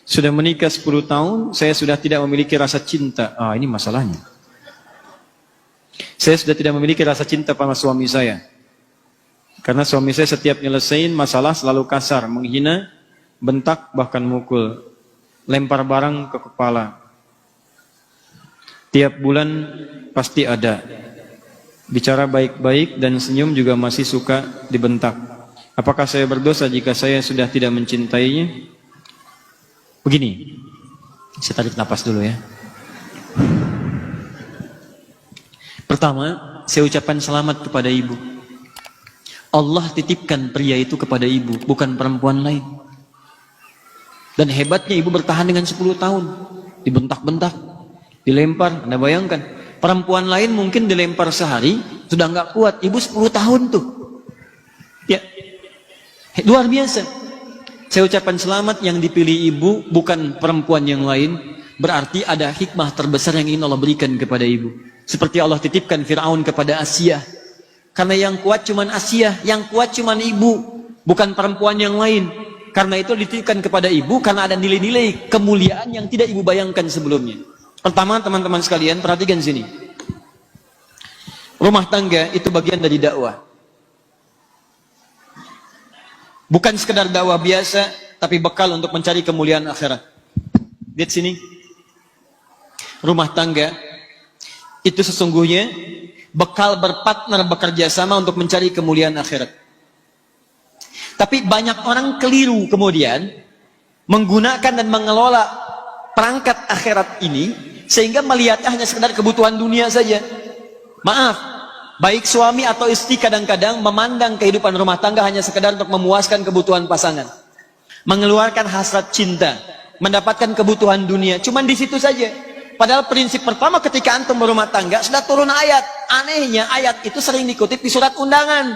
Sudah menikah 10 tahun, saya sudah tidak memiliki rasa cinta. Ini masalahnya. Saya sudah tidak memiliki rasa cinta pada suami saya. Karena suami saya setiap nyelesain masalah selalu kasar, menghina, bentak, bahkan mukul. Lempar barang ke kepala. Tiap bulan pasti ada. Bicara baik-baik dan senyum juga masih suka dibentak. Apakah saya berdosa jika saya sudah tidak mencintainya? Begini, saya tarik napas dulu ya. Pertama, saya ucapkan selamat kepada ibu. Allah titipkan pria itu kepada ibu, bukan perempuan lain. Dan hebatnya ibu bertahan dengan 10 tahun. Dibentak-bentak, dilempar. Anda bayangkan, perempuan lain mungkin dilempar sehari, sudah nggak kuat. Ibu 10 tahun tuh. Ya, luar biasa. Saya ucapkan selamat yang dipilih ibu, bukan perempuan yang lain. Berarti ada hikmah terbesar yang ingin Allah berikan kepada ibu. Seperti Allah titipkan Fir'aun kepada Asia. Karena yang kuat cuman Asia, yang kuat cuman ibu, bukan perempuan yang lain. Karena itu dititipkan kepada ibu, karena ada nilai-nilai kemuliaan yang tidak ibu bayangkan sebelumnya. Pertama, teman-teman sekalian, perhatikan sini. Rumah tangga itu bagian dari dakwah. Bukan sekedar dakwah biasa, tapi bekal untuk mencari kemuliaan akhirat. Lihat sini. Rumah tangga itu sesungguhnya bekal berpartner bekerja sama untuk mencari kemuliaan akhirat. Tapi banyak orang keliru kemudian menggunakan dan mengelola perangkat akhirat ini sehingga melihatnya hanya sekedar kebutuhan dunia saja. Maaf. Baik suami atau istri kadang-kadang memandang kehidupan rumah tangga hanya sekedar untuk memuaskan kebutuhan pasangan. Mengeluarkan hasrat cinta, mendapatkan kebutuhan dunia, cuman di situ saja. Padahal prinsip pertama ketika antum berumah tangga sudah turun ayat. Anehnya ayat itu sering dikutip di surat undangan.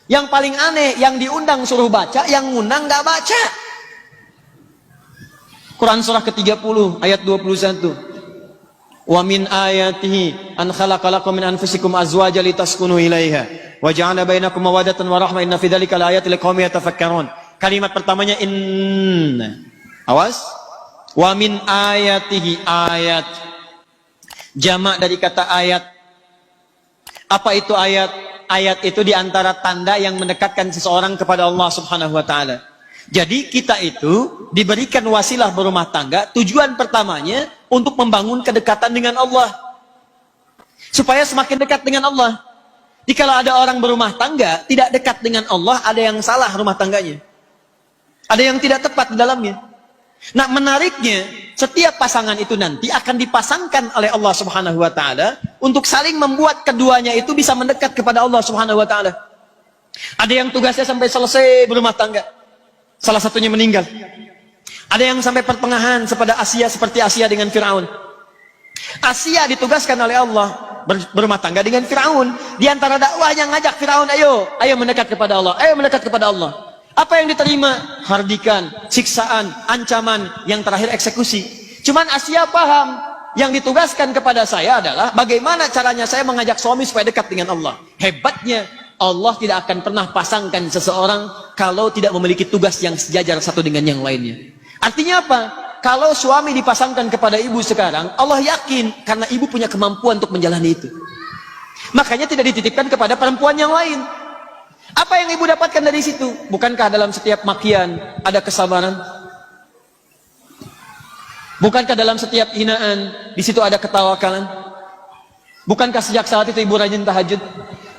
Yang paling aneh, yang diundang suruh baca, yang ngundang nggak baca. Quran surah ke-30 ayat 21. Wa min ayatihi an khalaqalakum min anfusikum azwajan litaskunu ilaiha wa ja'ala bainakum mawaddatan wa rahmah inna fi dzalika laayatin liqaumin yatafakkarun. Kalimat pertamanya inna. Awas. Wa min ayatihi, ayat. Jamak dari kata ayat. Apa itu ayat? Ayat itu diantara tanda yang mendekatkan seseorang kepada Allah Subhanahu wa taala. Jadi kita itu diberikan wasilah berumah tangga, tujuan pertamanya untuk membangun kedekatan dengan Allah. Supaya semakin dekat dengan Allah. Jikalau ada orang berumah tangga, tidak dekat dengan Allah, ada yang salah rumah tangganya. Ada yang tidak tepat di dalamnya. Nah, menariknya, setiap pasangan itu nanti akan dipasangkan oleh Allah Subhanahu wa taala untuk saling membuat keduanya itu bisa mendekat kepada Allah Subhanahu wa taala. Ada yang tugasnya sampai selesai berumah tangga. Salah satunya meninggal. Ada yang sampai pertengahan seperti Asia dengan Fir'aun. Asia ditugaskan oleh Allah berumah tangga dengan Fir'aun. Di antara dakwahnya ngajak Fir'aun, ayo mendekat kepada Allah, ayo mendekat kepada Allah. Apa yang diterima? Hardikan, siksaan, ancaman, yang terakhir eksekusi. Cuman Asia paham, yang ditugaskan kepada saya adalah bagaimana caranya saya mengajak suami supaya dekat dengan Allah. Hebatnya, Allah tidak akan pernah pasangkan seseorang kalau tidak memiliki tugas yang sejajar satu dengan yang lainnya. Artinya apa? Kalau suami dipasangkan kepada ibu sekarang, Allah yakin karena ibu punya kemampuan untuk menjalani itu. Makanya tidak dititipkan kepada perempuan yang lain. Apa yang ibu dapatkan dari situ? Bukankah dalam setiap makian ada kesabaran? Bukankah dalam setiap hinaan di situ ada ketawakalan? Bukankah sejak saat itu ibu rajin tahajud?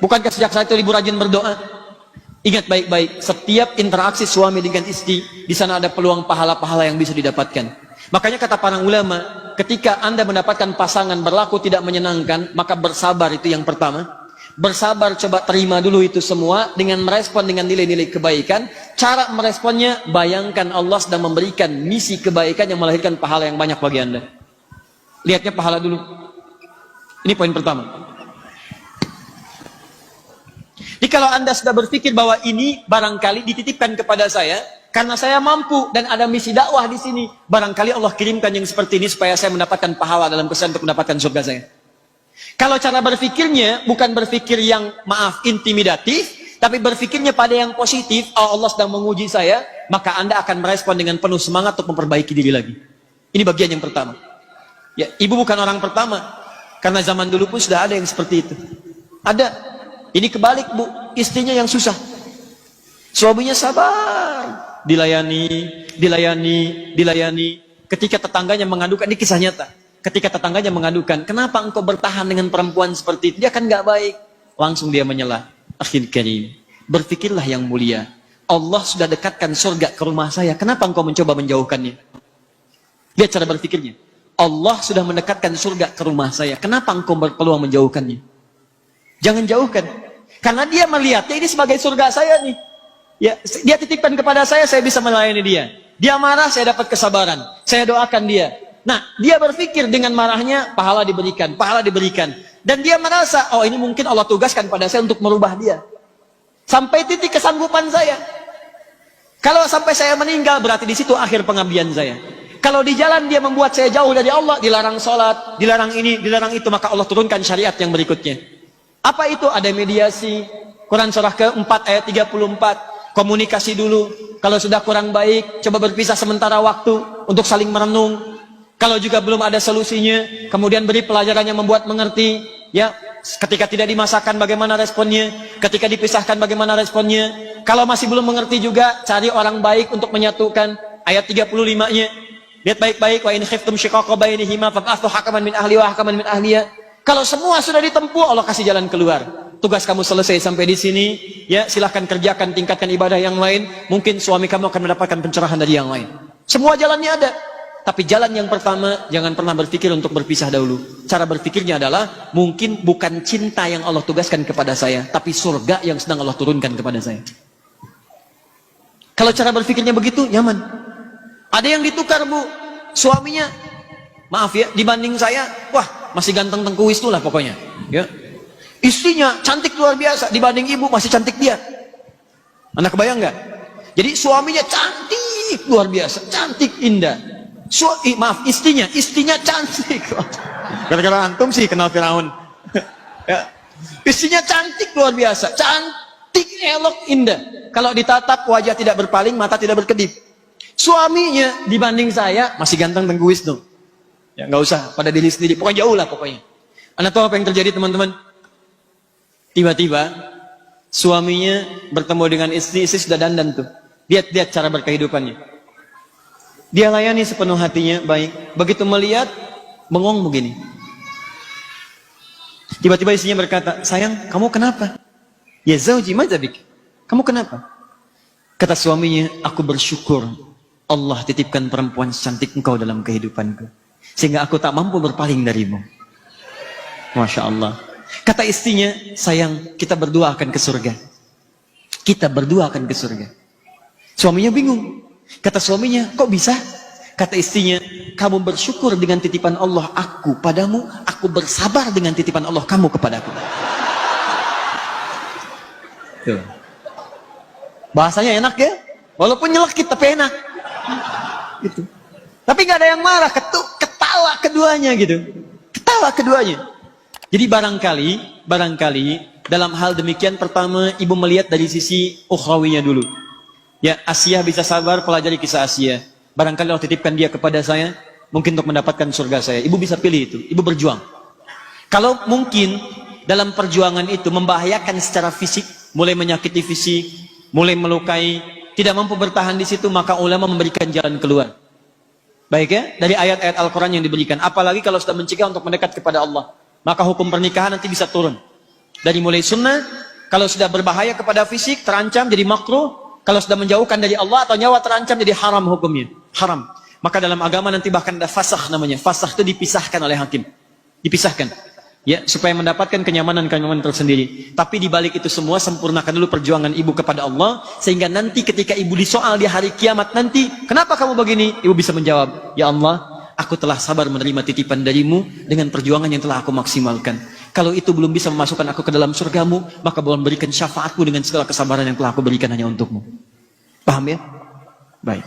Bukankah sejak saat itu ibu rajin berdoa? Ingat baik-baik, setiap interaksi suami dengan istri, di sana ada peluang pahala-pahala yang bisa didapatkan. Makanya kata para ulama, ketika Anda mendapatkan pasangan berlaku tidak menyenangkan, maka bersabar, itu yang pertama. Bersabar, coba terima dulu itu semua dengan merespon dengan nilai-nilai kebaikan. Cara meresponnya, bayangkan Allah sedang memberikan misi kebaikan yang melahirkan pahala yang banyak bagi Anda. Lihatnya pahala dulu. Ini poin pertama. Jadi kalau Anda sudah berpikir bahwa ini barangkali dititipkan kepada saya karena saya mampu dan ada misi dakwah di sini, barangkali Allah kirimkan yang seperti ini supaya saya mendapatkan pahala dalam kesan untuk mendapatkan surga saya. Kalau cara berpikirnya bukan berpikir yang intimidatif, tapi berpikirnya pada yang positif, Allah sedang menguji saya, maka Anda akan merespon dengan penuh semangat untuk memperbaiki diri lagi. Ini bagian yang pertama. Ya, ibu bukan orang pertama, karena zaman dulu pun sudah ada yang seperti itu. Ada. Ini kebalik, Bu, istrinya yang susah. Suaminya sabar, dilayani. Ketika tetangganya mengadukan, ini kisah nyata. Ketika tetangganya mengadukan, kenapa engkau bertahan dengan perempuan seperti itu? Dia kan nggak baik. Langsung dia menyelah. Akhil karim, berpikirlah yang mulia. Allah sudah dekatkan surga ke rumah saya. Kenapa engkau mencoba menjauhkannya? Lihat cara berpikirnya. Allah sudah mendekatkan surga ke rumah saya. Kenapa engkau berpeluang menjauhkannya? Jangan jauhkan. Karena dia melihatnya ini sebagai surga saya nih. Ya, dia titipkan kepada saya bisa melayani dia. Dia marah, saya dapat kesabaran. Saya doakan dia. Nah, dia berpikir dengan marahnya, pahala diberikan. Dan dia merasa, oh ini mungkin Allah tugaskan pada saya untuk merubah dia. Sampai titik kesanggupan saya. Kalau sampai saya meninggal, berarti di situ akhir pengabdian saya. Kalau di jalan dia membuat saya jauh dari Allah, dilarang sholat, dilarang ini, dilarang itu, maka Allah turunkan syariat yang berikutnya. Apa itu? Ada mediasi. Quran surah ke-4 ayat 34. Komunikasi dulu. Kalau sudah kurang baik, coba berpisah sementara waktu untuk saling merenung. Kalau juga belum ada solusinya, kemudian beri pelajaran yang membuat mengerti. Ya, ketika tidak dimasakkan bagaimana responnya, ketika dipisahkan bagaimana responnya. Kalau masih belum mengerti juga, cari orang baik untuk menyatukan. Ayat 35-nya. Lihat baik-baik, wa in khiftum shiqaqa bainihima fab'athu hakaman min ahli wa hakaman min ahliya. Kalau semua sudah ditempuh, Allah kasih jalan keluar. Tugas kamu selesai sampai di sini, ya silahkan kerjakan, tingkatkan ibadah yang lain. Mungkin suami kamu akan mendapatkan pencerahan dari yang lain. Semua jalannya ada. Tapi jalan yang pertama, jangan pernah berpikir untuk berpisah dahulu. Cara berpikirnya adalah, mungkin bukan cinta yang Allah tugaskan kepada saya, tapi surga yang sedang Allah turunkan kepada saya. Kalau cara berpikirnya begitu, nyaman. Ada yang ditukar, Bu. Suaminya, maaf ya, dibanding saya, wah, masih ganteng tengkuis tuh lah pokoknya. Ya. Istrinya cantik luar biasa, dibanding ibu masih cantik dia. Anda kebayang nggak? Jadi suaminya cantik luar biasa, cantik indah. Istrinya cantik. Gara-gara antum sih kenal Firaun. Ya. Istrinya cantik luar biasa, cantik, elok, indah. Kalau ditatap wajah tidak berpaling, mata tidak berkedip. Suaminya dibanding saya masih ganteng tengguis tuh. Ya nggak usah pada diri sendiri, pokoknya jauh lah pokoknya. Anda tahu apa yang terjadi teman-teman? Tiba-tiba suaminya bertemu dengan istri sudah dandan tuh. Lihat cara berkehidupannya. Dia layani sepenuh hatinya, baik. Begitu melihat, bengong begini. Tiba-tiba istrinya berkata, sayang, kamu kenapa? Ya zauji madzabik. Kamu kenapa? Kata suaminya, aku bersyukur Allah titipkan perempuan secantik engkau dalam kehidupanku. Sehingga aku tak mampu berpaling darimu. Masya Allah. Kata istrinya, sayang, kita berdua akan ke surga. Kita berdua akan ke surga. Suaminya bingung. Kata suaminya, kok bisa? Kata istrinya, kamu bersyukur dengan titipan Allah aku padamu, aku bersabar dengan titipan Allah kamu kepadaku. Tuh. Bahasanya enak ya? Walaupun nyelekit tapi enak. Gitu. Tapi nggak ada yang marah, ketawa keduanya gitu. Ketawa keduanya. Jadi barangkali dalam hal demikian, pertama ibu melihat dari sisi ukhrawinya dulu. Ya, Asia bisa sabar, pelajari kisah Asia. Barangkali Allah titipkan dia kepada saya, mungkin untuk mendapatkan surga saya. Ibu bisa pilih itu, ibu berjuang. Kalau mungkin dalam perjuangan itu membahayakan secara fisik, mulai menyakiti fisik, mulai melukai, tidak mampu bertahan di situ, maka ulama memberikan jalan keluar. Baik ya, dari ayat-ayat Al-Quran yang diberikan. Apalagi kalau sudah mencegah untuk mendekat kepada Allah, maka hukum pernikahan nanti bisa turun. Dari mulai sunnah, kalau sudah berbahaya kepada fisik, terancam jadi makruh. Kalau sudah menjauhkan dari Allah atau nyawa terancam jadi haram hukumnya. Haram. Maka dalam agama nanti bahkan ada fasakh namanya. Fasakh itu dipisahkan oleh hakim. Dipisahkan. Ya, supaya mendapatkan kenyamanan tersendiri. Tapi di balik itu semua, sempurnakan dulu perjuangan ibu kepada Allah. Sehingga nanti ketika ibu disoal di hari kiamat nanti, kenapa kamu begini? Ibu bisa menjawab, ya Allah, aku telah sabar menerima titipan darimu dengan perjuangan yang telah aku maksimalkan. Kalau itu belum bisa memasukkan aku ke dalam surgamu, maka boleh berikan syafaatku dengan segala kesabaran yang telah aku berikan hanya untukmu. Paham ya? Baik.